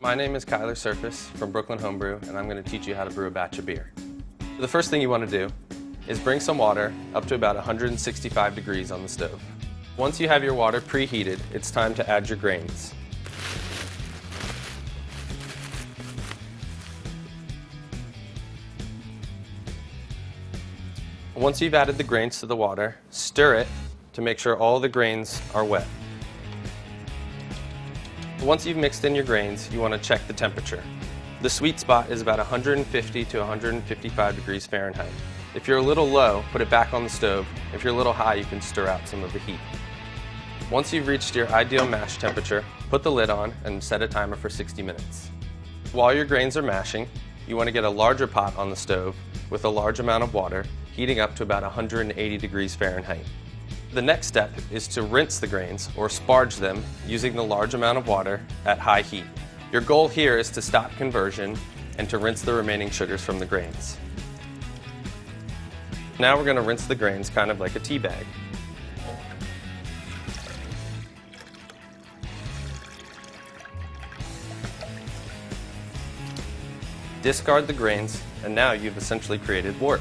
My name is Serfass from Brooklyn Homebrew, and I'm going to teach you how to brew a batch of beer. So the first thing you want to do is bring some water up to about 165 degrees on the stove. Once you have your water preheated, it's time to add your grains. Once you've added the grains to the water, stir it to make sure all the grains are wet. Once you've mixed in your grains, you want to check the temperature. The sweet spot is about 150 to 155 degrees Fahrenheit. If you're a little low, put it back on the stove. If you're a little high, you can stir out some of the heat. Once you've reached your ideal mash temperature, put the lid on and set a timer for 60 minutes. While your grains are mashing, you want to get a larger pot on the stove with a large amount of water, heating up to about 180 degrees Fahrenheit. The next step is to rinse the grains, or sparge them, using the large amount of water at high heat. Your goal here is to stop conversion and to rinse the remaining sugars from the grains. Now we're going to rinse the grains kind of like a tea bag. Discard the grains, and now you've essentially created wort.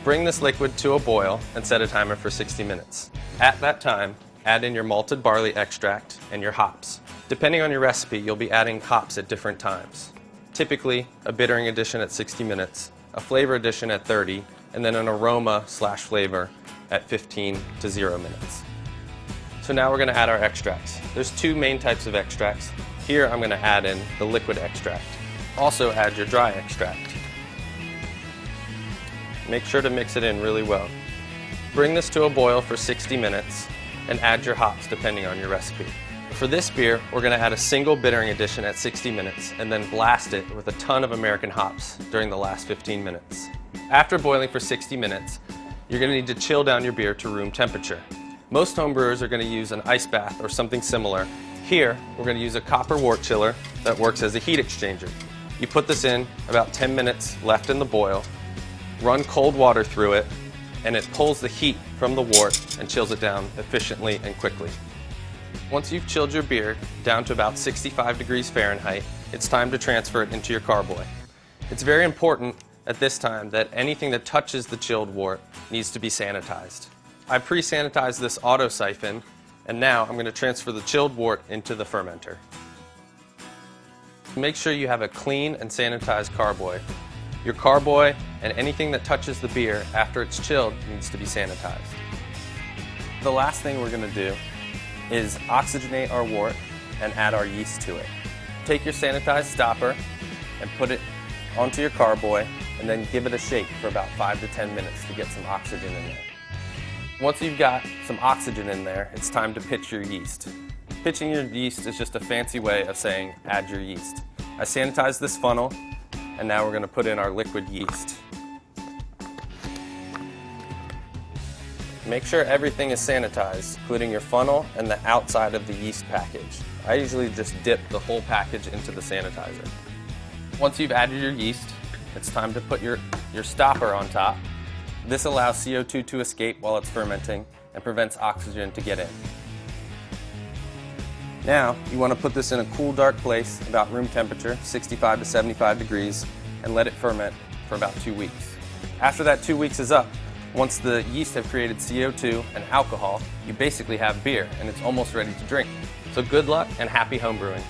Bring this liquid to a boil and set a timer for 60 minutes. At that time, add in your malted barley extract and your hops. Depending on your recipe, you'll be adding hops at different times. Typically, a bittering addition at 60 minutes, a flavor addition at 30, and then an aroma/flavor at 15 to 0 minutes. So now we're going to add our extracts. There's two main types of extracts. Here I'm going to add in the liquid extract. Also add your dry extract. Make sure to mix it in really well. Bring this to a boil for 60 minutes and add your hops depending on your recipe. For this beer, we're going to add a single bittering addition at 60 minutes and then blast it with a ton of American hops during the last 15 minutes. After boiling for 60 minutes, you're going to need to chill down your beer to room temperature. Most homebrewers are going to use an ice bath or something similar. Here, we're going to use a copper wort chiller that works as a heat exchanger. You put this in about 10 minutes left in the boil, run cold water through it, and it pulls the heat from the wort and chills it down efficiently and quickly. Once you've chilled your beer down to about 65 degrees Fahrenheit, it's time to transfer it into your carboy. It's very important at this time that anything that touches the chilled wort needs to be sanitized. I pre-sanitized this auto siphon, and now I'm going to transfer the chilled wort into the fermenter. Make sure you have a clean and sanitized carboy. Your carboy and anything that touches the beer after it's chilled needs to be sanitized. The last thing we're going to do is oxygenate our wort and add our yeast to it. Take your sanitized stopper and put it onto your carboy and then give it a shake for about 5 to 10 minutes to get some oxygen in there. Once you've got some oxygen in there, it's time to pitch your yeast. Pitching your yeast is just a fancy way of saying add your yeast. I sanitized this funnel, and now we're going to put in our liquid yeast. Make sure everything is sanitized, including your funnel and the outside of the yeast package. I usually just dip the whole package into the sanitizer. Once you've added your yeast, it's time to put your stopper on top. This allows CO2 to escape while it's fermenting and prevents oxygen to get in. Now, you want to put this in a cool, dark place, about room temperature, 65 to 75 degrees, and let it ferment for about 2 weeks. After that 2 weeks is up, once the yeast have created CO2 and alcohol, you basically have beer, and it's almost ready to drink. So good luck and happy homebrewing.